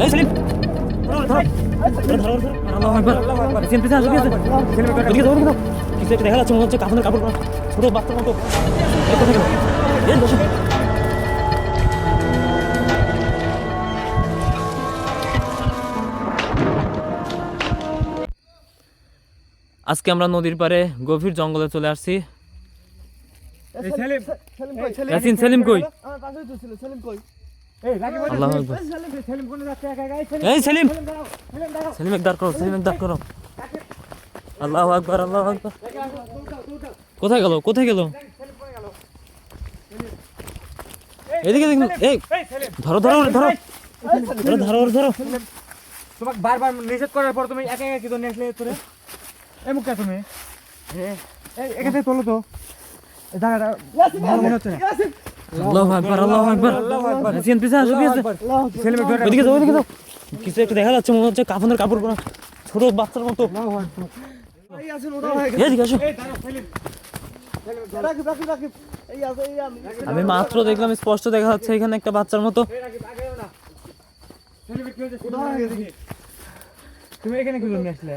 এই সেলিম আল্লাহু আকবার সেলিম পিছে আসো পিছে এদিকে যাও কিছু একটা দেখা যাচ্ছে মনে হচ্ছে কাফনের কাপড় পরা ছোট বাচ্চার মতো এই কোথায় গেল এই বসো আজকে আমরা নদীর পাড়ে গভীর জঙ্গলে চলে আসছি। ইয়াসিন সেলিম কই? আল্লাহু আকবার এই সেলিম সেলিম একদার করো সেলিম একদার করো আল্লাহু আকবার আল্লাহু আকবার কোথায় গেল কোথায় গেল এদিকে দেখুন এই ধরো ধরো ধরো ধরো ধরো ধরো তোমাকে বারবার নিষেধ করার পর তুমি একা একা কি তো নেসলে তোরে এই মুখটা তুমি এই এখানে তোলো তো এই জায়গাটা ভালো মনে হচ্ছে না আল্লাহু আকবার আল্লাহু আকবার ইয়াসিন পিছে আসো পিছে সেলিম ধরে ওদিকে যাও ওদিকে যাও কিছু একটা দেখা যাচ্ছে মনে হচ্ছে কাফনের কাপড় পরা ছোট বাচ্চার মতো এই আসেন ওটা হয়ে গেছে এদিকে আসো এই দাঁড়াও সেলিম রাকিব এই আছে এই আমি আমি মাত্র দেখলাম স্পষ্ট দেখা যাচ্ছে এখানে একটা বাচ্চার মতো রাকিব আগে না সেলিম কি হয়েছে ওটা হয়ে গেছে তুমি এখানে কি জন্য আসলে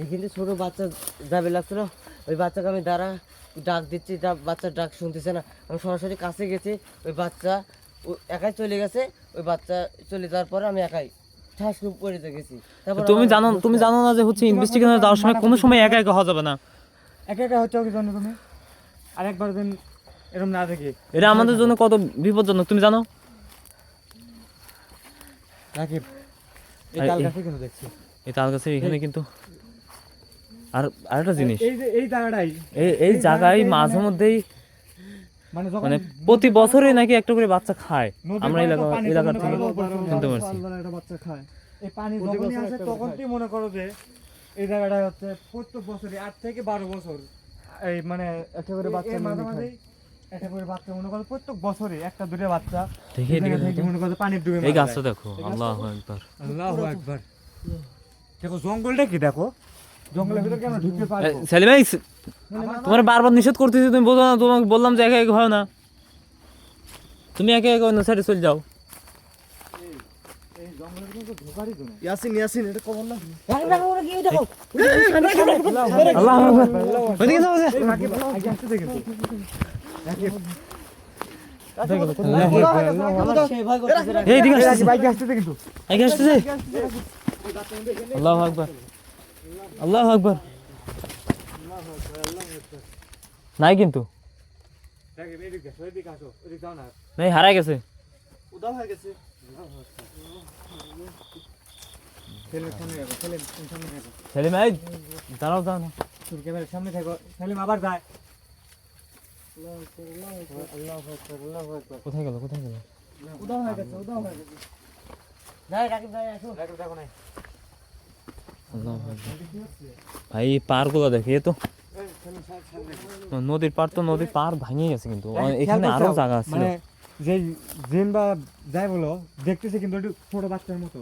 এখানে ছোট বাচ্চা যাবে লাগছিল ওই বাচ্চাকে আমি ডাক দিচ্ছি বাচ্চার ডাক শুনতেছে না আমি সরাসরি কাছে গেছি ওই বাচ্চা একাই চলে গেছে ওই বাচ্চা চলে যাওয়ার পরে আমি একাই ঠাস করে গেছি তুমি জানো না যে হচ্ছে ইনভেস্টিগেশনে যাওয়ার সময় কোনো সময় একা একা হওয়া যাবে না একা একা হচ্ছে কি জানো তুমি আরেকবার দিন এরকম না দেখি এটা আমাদের জন্য কত বিপজ্জনক তুমি জানো রাকিব এই তাল গাছে কেন দেখছি এই তাল গাছের এখানে কিন্তু আর আরেকটা জিনিস এই যে এই জায়গাটাই এই জায়গায় মাঝে মধ্যেই মানে প্রতি বছরে নাকি একটা করে বাচ্চা খায় আমরা এলাকার থেকে শুনতে পারছি একটা বাচ্চা খায় এই পানি যখনই আসে তখন তুই মনে করো যে এই জায়গাটা হচ্ছে প্রত্যেক বছরই 8 থেকে 12 বছর এই মানে একটা করে বাচ্চা মাঝে একটা করে বাচ্চা মনে করো প্রত্যেক বছরই একটা দুটো বাচ্চা দেখে মনে করো পানি ডুবে এই গাছটা দেখো আল্লাহু আকবার আল্লাহু আকবার দেখো জঙ্গলটা কি দেখো জঙ্গলের ভিতর কেন ঢুকতে পারবো সেলিম ভাই তোমার বারবার নিষেধ করতেছি তুমি বলো না তোমাকে বললাম যে একা একা হয় না তুমি একা একা অন্য সাইডে চলে যাও এই জঙ্গলের ভিতর ঢোকারই তো না ইয়াসিন এটা কবর না আল্লাহু আকবার ওদিকে যাও রাকিব আগে আসতে দেখেন রাকিব এই দিকে আসতেছে বাইকে আসতে দেখেন আগে আসতেছে আল্লাহু আকবার আল্লাহু আকবার নাই কিন্তু রাকিব এদিকে আসো এদিকে যাও না নাই হারাই গেছে উদা হয়ে গেছে সেলিম সামনে যাও সামনে যাও সেলিম ভাই দাঁড়াও দাঁড়াও না তুমি ক্যামেরার সামনে থাকো সেলিম আবার যায় কোথায় গেল উদা হয়ে গেছে যাই রাকিব ভাই আসো রাকিব দেখো নাই আল্লাহু আকবার ভাই পার গুলো দেখে এ তো নদীর পার ভাঙে গেছে কিন্তু এখানে আরো জায়গা আছে মানে যে জিন বা যাই বলো দেখতেছে কিন্তু একটু ছোট বাচ্চার মতো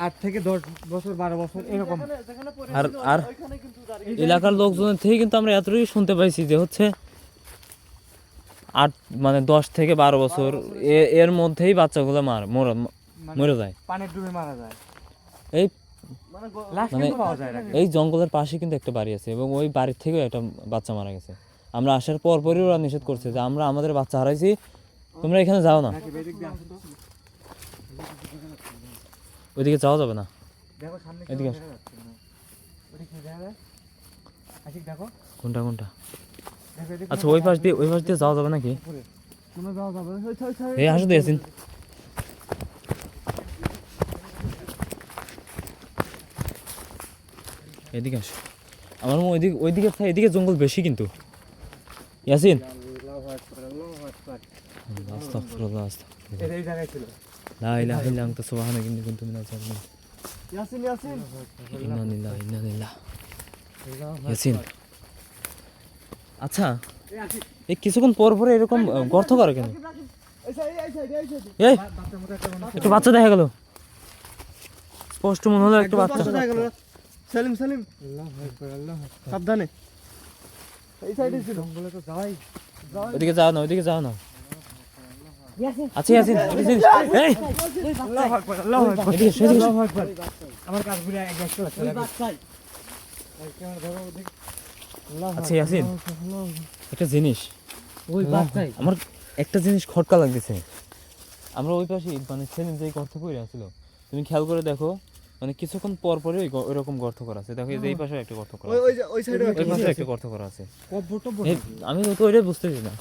8 থেকে 10 বছর 12 বছর এরকম আর এলাকার লোকজনের থেকে কিন্তু আমরা এতটুকু শুনতে পাইছি যে হচ্ছে 10 থেকে 12 বছর এর মধ্যেই বাচ্চাগুলো মরে যায় পানির ডুবে মারা যায় এই লাশ মানে কিন্তু পাওয়া যায় না এই জঙ্গলের পাশে কিন্তু একটা বাড়ি আছে এবং ওই বাড়ির থেকেও একটা বাচ্চা মারা গেছে আমরা আসার পরই ওরা নিষেধ করছে যে আমরা আমাদের বাচ্চা হারাইছি তোমরা এখানে যাও না ওইদিকে যাওয়া যাবে না দেখো সামনে এদিকে দেখা যাচ্ছে না ওদিকে দেখা যায় আশিক দেখো কোনটা দেখো এদিকে আচ্ছা ওই পাশ দিয়ে যাওয়া যাবে নাকি তুমি যাও যাবে এই হাসু দিয়েছেন এদিকে আসো আমার মনে ওইদিকে এদিকে জঙ্গল বেশি কিন্তু ইয়াসিন আস্তাগফিরুল্লাহ এই জায়গায় ছিল লা ইলাহা ইল্লা আনতা সুবহানাকা ইন্নী কুনতু মিনাজ জালিমিন ইয়াসিন ইন্না লিল্লাহি ইন্না ইলাইহি ইয়াসিন আচ্ছা এই কিছুক্ষণ পর এরকম গর্ত করে কেন এই একটু বাচ্চা দেখা গেল স্পষ্ট মনে হলো একটু বাচ্চা সেলিম আল্লাহু আকবার সাবধানে এই সাইডে ছিল জঙ্গলে তো যাই ওইদিকে যাও না আছে ইয়াসিন একটা জিনিস এই আল্লাহু আকবার আল্লাহু আকবার এদিকে এসো, এদিকে এসো। আল্লাহু আকবার আমার কাজগুলো এক এক করে ওই বাচ্চাই ক্যামেরা ধরো দেখ আল্লাহু আচ্ছা ইয়াসিন একটা জিনিস ওই বাচ্চাই আমার একটা জিনিস খটকা লাগতেছে আমরা ওই পাশে মানে সেলিম যে গর্ত করে আছিল তুমি খেয়াল করে দেখো মানে কিছুক্ষণ পর পরে ওইরকম গর্ত করা আছে দেখো এই যে এই পাশে একটা গর্ত করা আছে ওই সাইডে ওই পাশে একটা গর্ত করা আছে কবর টবর আমি তো ওইটাই বুঝতেছি না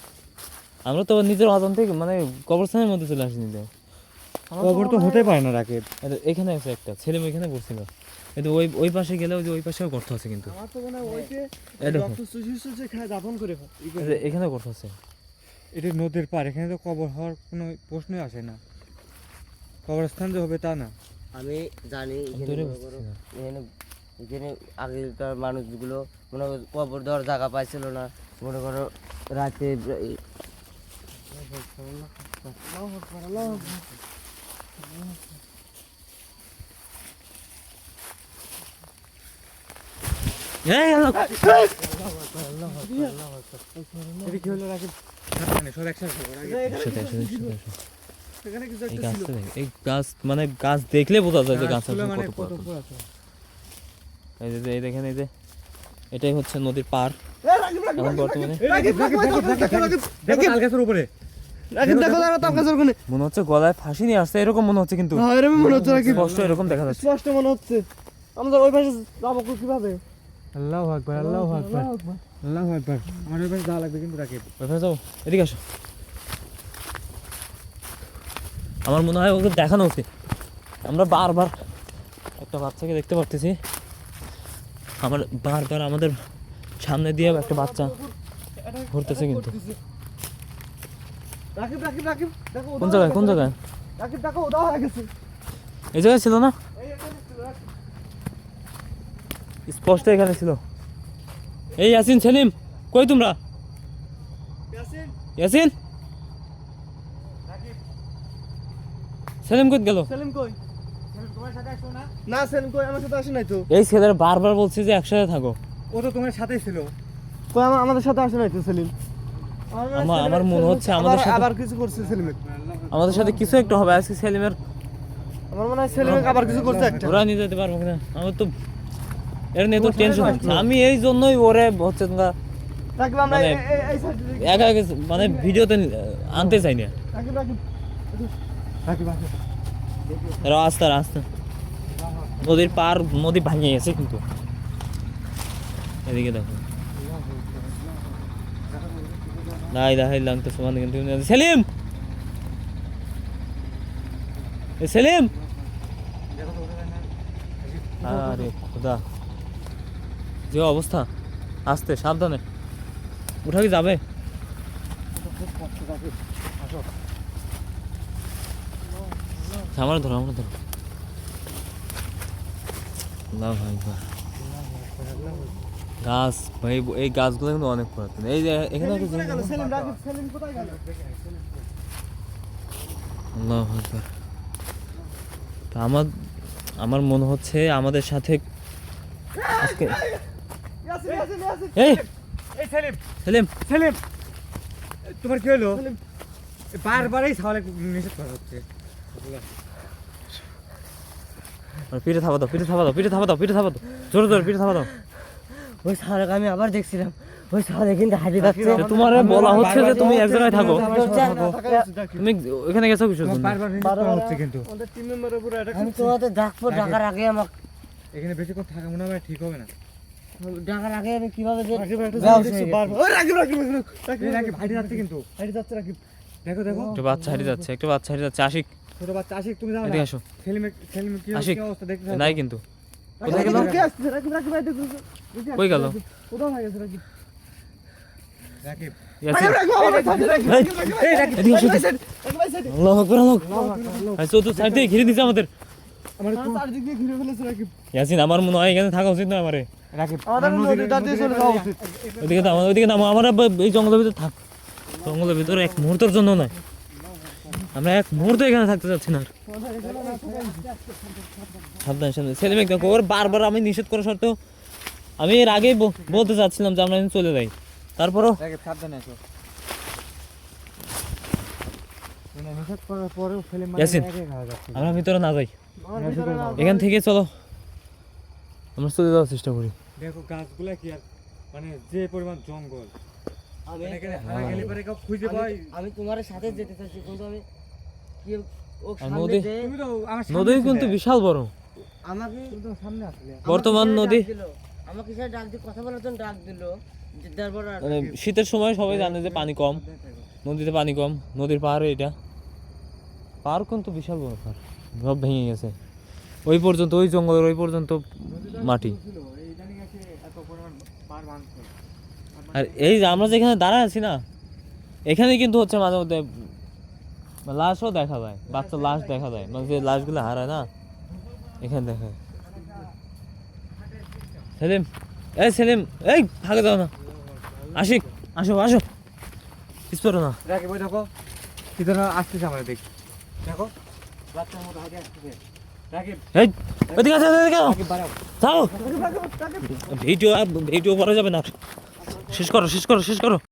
আমরা তো নিজের অজান থেকে মানে কবরস্থানের মধ্যে চলে আসিনি তো কবর তো হতে পারে না রাকেব এখানে আছে একটা ছেলে ওইখানে বসছিল কিন্তু ওই পাশে গেলে ওই পাশেও গর্ত আছে কিন্তু আমার তো মনে হয় ওইতে এই দেখো রক্ত চুষে খায় দাফন করে এখানে গর্ত আছে এটা নদীর পার এখানে তো কবর হওয়ার কোনো প্রশ্নই আসে না কবরস্থান যে হবে তা না আমি জানি আমি তো এখানে ওইটাই মনে করো, বুঝতেছি না। এখানে এখানে আগেকার মানুষগুলো মনে করো কবর দেওয়ার জায়গা পাইছিল না মনে করো রাতে এই আল্লাহ এটা কি হলো রাকেব সব একসাথে করো, রাকেব। একসাথে, একসাথে, একসাথে, একসাথে। এখানে কিছু এই একটা গাছটা ছিল দেখ, এই গাছ মানে গাছ দেখলে বোঝা যায় যে গাছ গাছগুলো আসলে মানে কত কত পুরাতন। পুরাতন। এই যে এই দেখেন এই যে এটাই হচ্ছে নদীর পার এখন বর্তমানে দেখো তাল গাছের উপরে মনে হচ্ছে গলায় ফাঁসি নিয়ে আসছে এরকম মনে হচ্ছে কিন্তু স্পষ্ট এরকম দেখা যাচ্ছে স্পষ্ট মনে হচ্ছে আমাদের ওই পাশে যাবো কিভাবে আল্লাহু আকবার আল্লাহু আকবার আল্লাহু আকবার আমার ওই পাশে যাওয়া লাগবে কিন্তু রাকেব ওইখানে যাবো এদিকে আসো আমার মনে হয় ওকে দেখানো উচিত আমরা বারবার একটা বাচ্চাকে দেখতে পারতেছি আমার বারবার আমাদের সামনে দিয়ে একটা বাচ্চা ঘুরতেছে কিন্তু রাকিব রাকিব রাকিব দেখো কোন জায়গায় কোন জায়গায় রাকিব দেখো ওদাও হয়ে গেছে এই জায়গায় ছিল না স্পষ্ট এখানে ছিল এই ইয়াসিন সেলিম কই তোমরা ইয়াসিন সেলিম কই গেল সেলিম কই তোমার সাথে আসো না না সেলিম কই আমার সাথে আসে নাই তো এই ছেলেরা বারবার বলছে যে একসাথে থাকো ও তো তোমার সাথেই ছিল কই আমাদের সাথে আসে নাই তো সেলিম আমার মনে হচ্ছে আমাদের সাথে আবার কিছু করছে সেলিম আমাদের সাথে কিছু একটা হবে আজকে সেলিমের আমার মনে হয় সেলিম আবার কিছু করছে একটা ওরা নিয়ে যেতে পারবো কিনা আমার তো এর নিয়ে তো টেনশন হচ্ছে আমি এই জন্যই ওরে হচ্ছে তোমরা রাকিব আমরা মানে এই সাইডে একা একা মানে ভিডিওতে আনতে চাই না রাকিব রাকিব রাকিব আসো রাস্তা রাস্তা নদীর পার নদী ভাঙিয়ে গেছে কিন্তু এদিকে দেখো নাই দেখাই লাগতো সমান কিন্তু সেলিম এ সেলিম আরে খোদা যে অবস্থা আস্তে সাবধানে উঠা কি যাবে আমার ধরো আমার ধরো আল্লাহু আকবার গাছ ভাই এই গাছগুলো কিন্তু অনেক পুরাতন এই যে এখানে একটা জিনিস আছে। সেলিম রাকিব সেলিম কোথায় গেল আল্লাহু আকবার তা আমার মনে হচ্ছে আমাদের সাথে আজকে ইয়াসিন ইয়াসিন ইয়াসিন এই এই সেলিম সেলিম সেলিম তোমার কি হলো বারবারই ছাওয়ালে নিষেধ করা হচ্ছে আর পিঠে থাবা দাও পিঠে থাবা দাও পিঠে থাবা দাও পিঠে থাবা দাও জোরে জোরে পিঠে থাবা দাও ওই সারক আমি আবার দেখছিলাম ওই সারে কিন্তু হাঁটি যাচ্ছে তো তোমার বলা হচ্ছে যে তুমি এক জায়গায় থাকো আমি তুমি ওখানে গেছো কিছু বারবার নিষেধ করা হচ্ছে কিন্তু আমাদের টিম মেম্বারের উপরে এটা আমি তোমাদের ডাকবো ডাকার আগে আমার এখানে বেশিক্ষণ থাকা মনে হয় ঠিক হবে না ডাকার আগে আমি কিভাবে যে রাকিব হাইটে যাচ্ছে কিন্তু হাইটে যাচ্ছে রাকিব দেখো দেখো একটা বাচ্চা হারিয়ে যাচ্ছে একটা বাচ্চা হারিয়ে যাচ্ছে আশিক ছোট বাচ্চা আশিক তুমি যাও না এদিকে আসো সেলিমের কি আশিক অবস্থা দেখতে নাই কিন্তু কোথায় গেল কই গেল রাকিব ইয়াসিন এই এদিকে আসো আল্লাহু আকবার আল্লাহু আকবার তো সাইড দিয়ে ঘিরে দিছে আমাদের আমার চারদিক দিয়ে ঘিরে ফেলেছে রাকিব ইয়াসিন আমার মনে হয় এখানে থাকা উচিত না আমারে রাকিব আমাদের নদীটা দিয়ে চলে যাওয়া উচিত ওইদিকে নামো আমরা এই জঙ্গলের ভিতরে থাক জঙ্গলের ভিতরে এক মুহূর্তের জন্য নয় আমরা এক মুহূর্ত এখানে থাকতে চাচ্ছি না আর। সাবধান সাবধান সেলিম একদম ওর বারবার আমি নিষেধ করা সত্ত্বেও আমি এর আগেই বলতে চাচ্ছিলাম যে আমরা এখানে চলে যাই তারপরও রাকিব সাবধানে আসো মানে নিষেধ করার পরেও ফেলে ইয়াসিন, একে খাওয়া যাচ্ছে। আমরা ভিতরে না যাই, আমার ভিতরে না, এখান থেকে চলো আমরা চলে যাওয়ার চেষ্টা করি। দেখো গাছগুলা কি আর মানে যে পরিমাণ জঙ্গল, আমি মানে এখানে হারা গেলে পরে কেউ খুঁজে পাই। আমি তোমার সাথে যেতে চাইছি কিন্তু আমি কি ও আর সামনে নদী- যে তুমি তো আমার সামনে নদী ছিলে। কিন্তু বিশাল বড়। আমাকে তুমি তো সামনে আসলে। বর্তমান আমাকে নদী ডাক দিলো। আমাকে সে ডাক দিয়ে কথা বলার জন্য ডাক দিল, তারপর আর মানে শীতের সময় সবাই জানে যে পানি কম, নদীতে পানি কম, নদীর পাহাড়ে এটা পাহাড় কিন্তু বিশাল বড় পাহাড়, সব ভেঙে গেছে ওই পর্যন্ত, ওই জঙ্গলের ওই পর্যন্ত মাটি। ছিল, এই জানি গেছে এত পরিমাণ পার ভাঙছে। আর এই যে আমরা যেখানে দাঁড়ায় আছি না, এখানে কিন্তু হচ্ছে মাঝে মধ্যে লাশও দেখা যায়, বাচ্চা লাশ দেখা যায়, মানে যে লাশগুলো হারায় না এখানে দেখা যায়। সেলিম, এই সেলিম, এই ভাগে যাও না, আশিক আসো আসো, পিছপড়ো না। রাকিব ওই দেখো কিধর আসতেছে আমরা দেখি, দেখো বাচ্চার মতো হাতে আসতেছে। রাকিব এই ওইদিকে আসো, ওইদিকে আসো, রাকিব বাড়াও। যাও। ভিডিও ভিডিও করা যাবে না, শেষ করো শেষ করো শেষ করো।